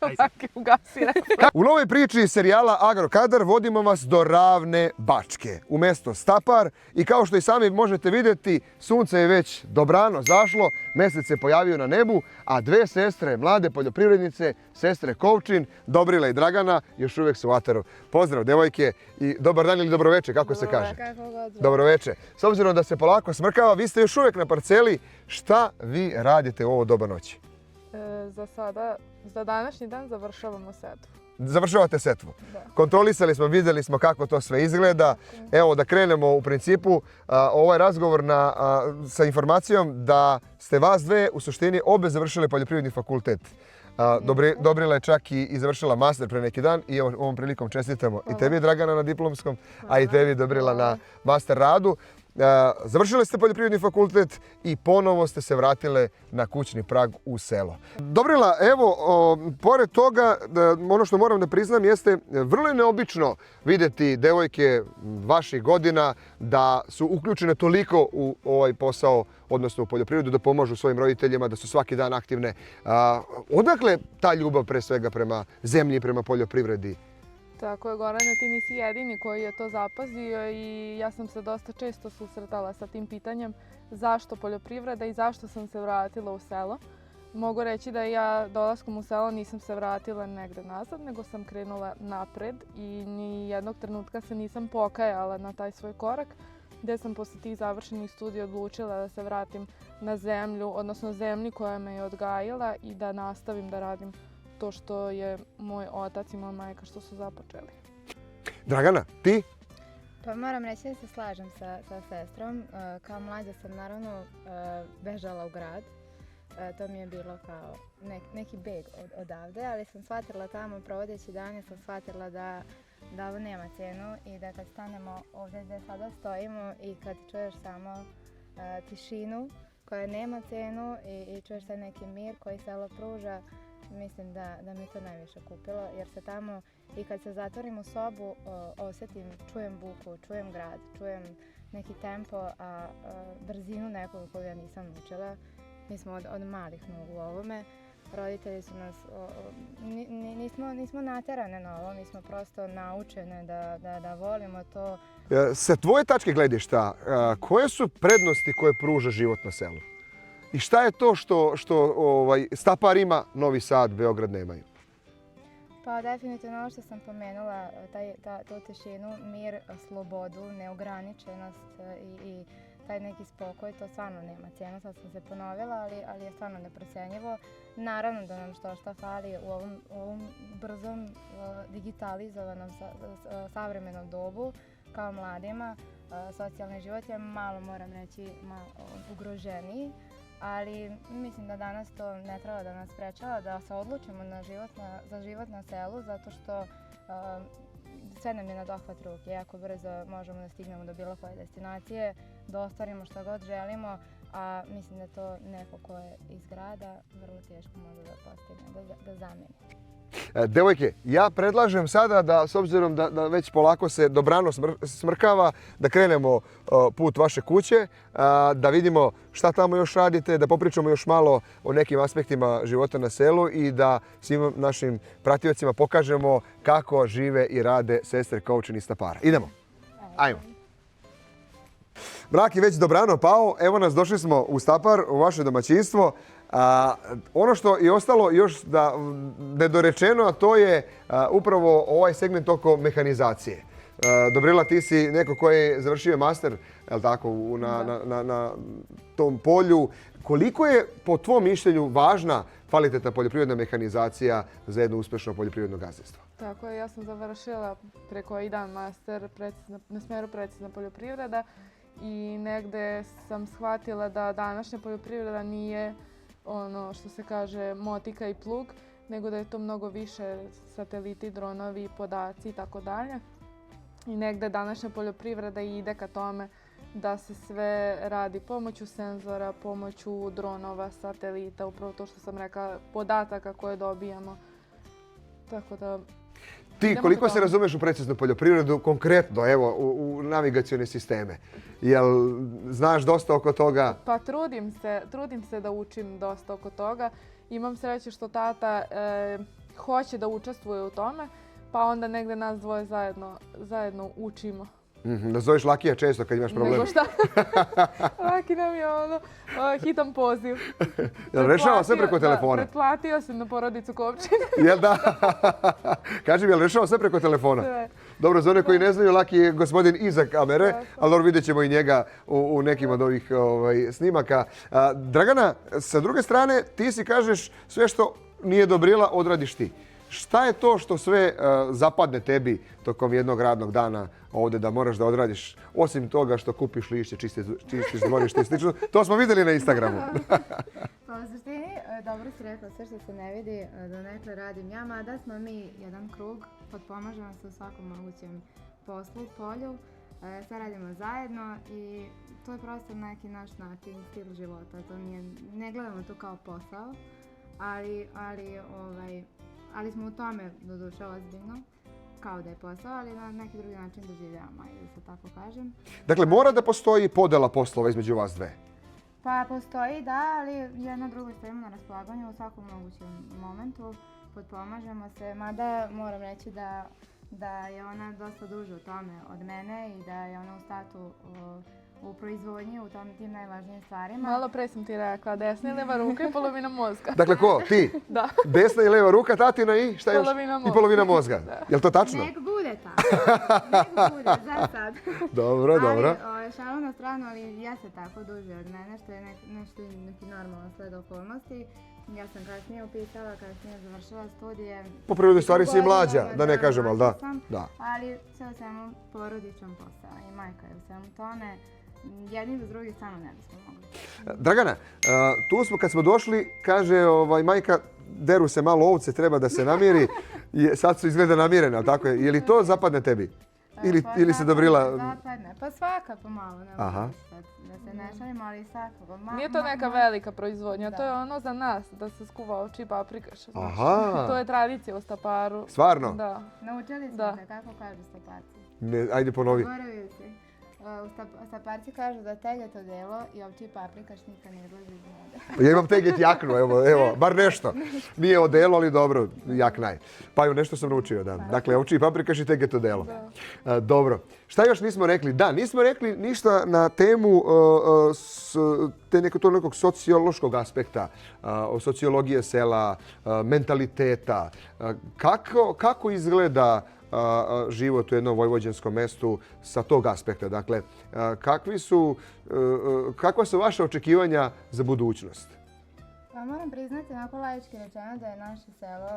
Baki ugasi. U novoj priči serijala Agrokadar vodimo vas do Ravne Bačke, u mesto Stapar i kao što i sami možete vidjeti, sunce je već dobrano zašlo, mjesec se pojavio na nebu, a dve sestre, mlade poljoprivrednice, sestre Kovčin, Dobrila i Dragana, još uvijek su u ataru. Pozdrav devojke i dobar dan ili dobroveče, kako se kaže? Dobroveče. S obzirom da se polako smrkava, vi ste još uvijek na parceli, šta vi radite u ovo doba noći? Za sada, za današnji dan završavamo setvu. Završavate setvu. Da. Kontrolisali smo, vidjeli smo kako to sve izgleda. Evo da krenemo u principu ovaj razgovor sa informacijom da ste vas dve u suštini obe završile poljoprivredni fakultet. Dobrila je čak i završila master pre neki dan i ovom prilikom čestitamo i tebi Dragana na diplomskom, a i tebi Dobrila na master radu. Završili ste poljoprivredni fakultet i ponovo ste se vratile na kućni prag u selo. Dobrila, evo, pored toga, ono što moram da priznam jeste vrlo je neobično vidjeti devojke vaših godina da su uključene toliko u ovaj posao, odnosno u poljoprivredu, da pomažu svojim roditeljima, da su svaki dan aktivne. Odakle ta ljubav pre svega prema zemlji i prema poljoprivredi? Tako je, Gorane, ti nisi jedini koji je to zapazio i ja sam se dosta često susretala sa tim pitanjem zašto poljoprivreda i zašto sam se vratila u selo. Mogu reći da ja dolaskom u selo nisam se vratila negde nazad, nego sam krenula napred i ni jednog trenutka se nisam pokajala na taj svoj korak, gdje sam posle tih završenih studija odlučila da se vratim na zemlju, odnosno zemlji koja me je odgajila i da nastavim da radim to što je moj otac i moja majka što su započeli. Dragana, ti? Pa moram reći da se slažem sa sestrom. Kao mlađa sam naravno bežala u grad. To mi je bilo kao neki beg odavde, ali sam shvatila tamo, provodeći dane, sam shvatila da ovo nema cenu i da kad stanemo ovdje gdje sada stojimo i kad čuješ samo tišinu koja nema cenu i čuješ taj neki mir koji selo pruža, mislim da mi to najviše kupilo, jer se tamo i kad se zatvorim u sobu osjetim, čujem buku, čujem grad, čujem neki tempo, a brzinu nekog koju ja nisam učila. Mi smo od malih nogu u ovome. Roditelji su nas, nismo naterane na ovo, mi smo prosto naučene da volimo to. Sa tvoje tačke gledišta, koje su prednosti koje pruža život na selu? I šta je to što Stapar ima, Novi Sad, Beograd nemaju? Pa definitivno ono što sam pomenula, tu tišinu, mir, slobodu, neograničenost i taj neki spokoj, to stvarno nema cijenu. Sad sam se ponovila, ali je stvarno neprocenjivo. Naravno da nam što fali u ovom brzom, digitalizovanom, savremenom dobu, kao mladima. Socijalni život je malo, moram reći, ugroženiji. Ali mislim da danas to ne treba da nas sprečava da se odlučimo za život na selu, zato što sve nam je na dohvat ruke. Jako brzo možemo da stignemo do bilo koje destinacije, da ostvarimo što god želimo, a mislim da to neko ko je iz grada vrlo teško može da postigne, da zameni. Devojke, ja predlažem sada da, s obzirom da već polako se dobrano smrkava, da krenemo put vaše kuće, da vidimo šta tamo još radite, da popričamo još malo o nekim aspektima života na selu i da svim našim pratiocima pokažemo kako žive i rade sestre Kovčin iz Stapara. Idemo. Ajmo. Mrak je već dobrano pao, evo nas, došli smo u Stapar, u vaše domaćinstvo. Ono što je ostalo još nedorečeno, a to je upravo ovaj segment oko mehanizacije. Dobrila, ti si neko koji je završio master, jel tako, na tom polju. Koliko je po tvom mišljenju važna kvalitetna poljoprivredna mehanizacija za jedno uspješno poljoprivredno gazdinstvo? Tako je, ja sam završila pre koji dan master na smjeru precizna poljoprivreda i negde sam shvatila da današnja poljoprivreda nije ono što se kaže motika i plug, nego da je to mnogo više sateliti, dronovi, podaci i tako dalje. I negde današnja poljoprivreda ide ka tome da se sve radi pomoću senzora, pomoću dronova, satelita, upravo to što sam rekla, podataka koje dobijamo. Tako da... Ti koliko se razumeš u preciznu poljoprivredu, konkretno evo u navigacione sisteme? Jel znaš dosta oko toga? Pa trudim se da učim dosta oko toga. Imam sreće što tata hoće da učestvuje u tome, pa onda negde nas dvoje zajedno učimo. Nazoveš Lakija često kad imaš problem. Nego šta? Laki nam je hitan poziv. Jel rešava sve preko telefona? Da, pretplatio sam na porodicu Kopčin. Jel da? Kaži mi, jel rešava sve preko telefona? Sve. Dobro, za one koji ne znaju, Laki je gospodin iza kamere, ali dobro, vidjet ćemo i njega u nekim od ovih snimaka. Dragana, sa druge strane, ti si kažeš sve što nije Dobrila, odradiš ti. Šta je to što sve zapadne tebi tokom jednog radnog dana ovdje da moraš da odradiš, osim toga što kupiš lišće, čistiš dvorište i slično? To smo vidjeli na Instagramu. Pa u suštini, dobro si rekla, sve što se ne vidi, donekle radim ja, mada smo mi jedan krug, potpomažemo se u svakom mogućem poslu, polju, sve radimo zajedno i to je prosto neki naš način, stil života, to nije, ne gledamo to kao posao, ali smo u tome doduše ozbiljno, kao da je posao, ali na neki drugi način doživljavamo, ajde da se tako kažem. Dakle, mora da postoji podela poslova između vas dve? Pa postoji, da, ali jedno drugo stojimo na raspolaganju u svakom mogućem momentu, potpomažemo se, mada moram reći da je ona dosta duže u tome od mene i da je ona u startu u proizvodnji, u tim najvažnijim stvarima. Malo pre sam ti rekla, desna i leva ruka i polovina mozga. Dakle, ko? Ti? Da. Desna i leva ruka, tatina i šta još? Polovina mozga. I polovina mozga. Je li to tačno? Nek bude tako. Nek bude, za sad. Dobro, dobro. Ali, šalu na stranu, ali ja se tako duže od mene, što je neki normalan sled okolnosti. Ja sam kasnije upisala, kasnije završila studije. Po prirodi stvari si i mlađa, da ne kažem, ali da. Ali sve u svemu porodičan posao i majka je u svemu tome. Jedni bez drugih stvarno ne bismo mogli. Dragana, tu smo kad smo došli, kaže majka, deru se malo ovce, treba da se namiri. Sad su izgleda namirene, ali tako je. Je li to zapadne tebi? Ili se Dobrila? Zapadne, pa svaka pomalo. Da se ne šalimo, ali svakako. Nije to neka velika proizvodnja, to je ono za nas, da se skuva ovči i paprikaš. Aha. To je tradicija u Staparu. Stvarno? Da. Naučili smo se kako kažu Staparci. Ajde ponovi. Zaboravio si. Staparci kažu da tegeto delo i ovči paprikaš nikad ne izlazi iz vode. Ja imam teget jaknu, evo, bar nešto. Nije odelo, ali dobro, jaknaj. Pa evo, nešto sam naučio, da. Dakle, ovči paprikaš i tegeto delo. Dobro. Šta još nismo rekli? Da, nismo rekli ništa na temu nekog sociološkog aspekta, sociologije sela, mentaliteta. Kako izgleda život u jednom vojvođanskom mestu sa tog aspekta? Dakle, kakva su vaše očekivanja za budućnost? Pa moram priznati, onako laički rečeno, da je naše selo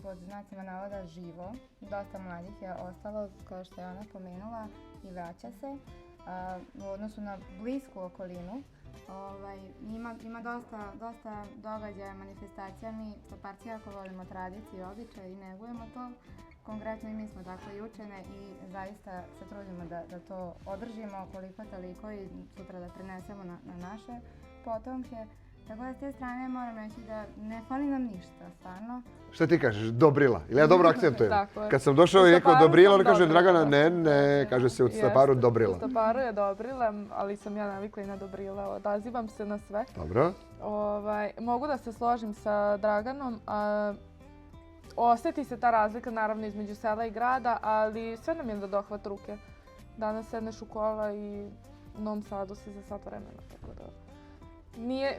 pod znacima navoda živo. Dosta mladih je ostalo, kao što je ona pomenula, i vraća se. U odnosu na blisku okolinu, ima dosta događaja, manifestacija. Mi Staparci jako volimo tradiciju i običaj i negujemo to. Konkretno i mi smo tako i učene i zaista se trudimo da to održimo koliko toliko i sutra da prenesemo na naše potomke. Tako da s te strane moram reći da ne fali nam ništa, stvarno. Šta ti kažeš? Dobrila? Ili ja dobro akcentujem? Tako je. Kad sam došao i rekao Dobrila, on kaže Dragana, ne, kaže se u Staparu Dobrila. U Staparu je Dobrila, ali sam ja navikla i na Dobrila. Odazivam se na sve. Dobro. Mogu da se složim sa Draganom. Osjeti se ta razlika naravno između sela i grada, ali sve nam je da dohvat ruke. Danas sedneš u kola i u Novom Sadu si za sat vremena. Tako da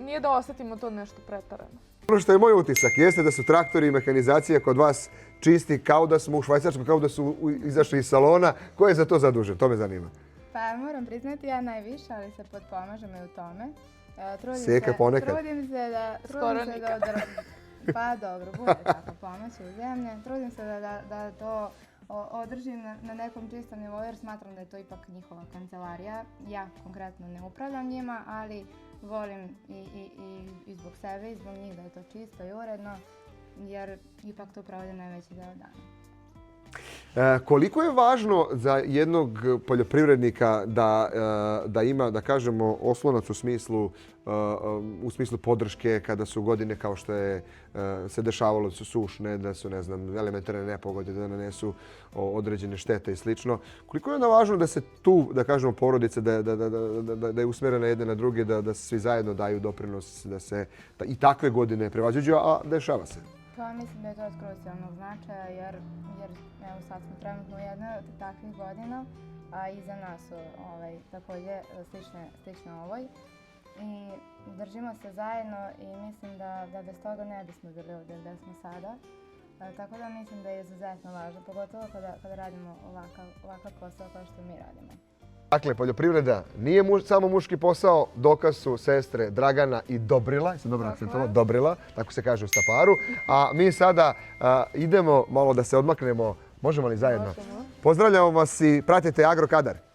nije da osjetimo to nešto pretarano. Ono što je moj utisak jeste da su traktori i mehanizacija kod vas čisti kao da smo u Švajcarsku, kao da su izašli iz salona. Ko je za to zadužen? To me zanima. Pa moram priznati ja najviše, ali se potpomažem i u tome. Seka ponekad. Trudim se da pa dobro, bude tako pomoći u zemlje. Trudim se da to održim na nekom čistom nivou jer smatram da je to ipak njihova kancelarija. Ja konkretno ne upravljam njima, ali volim i zbog sebe i zbog njih da je to čisto i uredno jer ipak to provodim najveći deo dana. Koliko je važno za jednog poljoprivrednika da ima, da kažemo, oslonac u smislu podrške kada su godine kao što je se dešavalo da su sušne, da su, ne znam, elementarne nepogode, da nanesu određene štete i slično. Koliko je onda važno da se tu, da kažemo, porodice, da je usmjerena jedne na druge, da svi zajedno daju doprinos, da se i takve godine prevaziđuju, a dešava se? mislim da je to od krucijalnog značaja jer evo sad smo trenutno u jednoj od takvih godina, a iza nas su također slične ovoj. I držimo se zajedno i mislim da bez toga ne bismo bili ovdje gdje smo sada. Tako da mislim da je izuzetno važno, pogotovo kada radimo ovakav posao kao što mi radimo. Dakle, poljoprivreda nije samo muški posao, dokaz su sestre Dragana i Dobrila, jesam dobro akcentovala, Dobrila, tako se kaže u Staparu. A mi sada idemo malo da se odmaknemo, možemo li zajedno? Možemo. Pozdravljamo vas i pratite Agrokadar.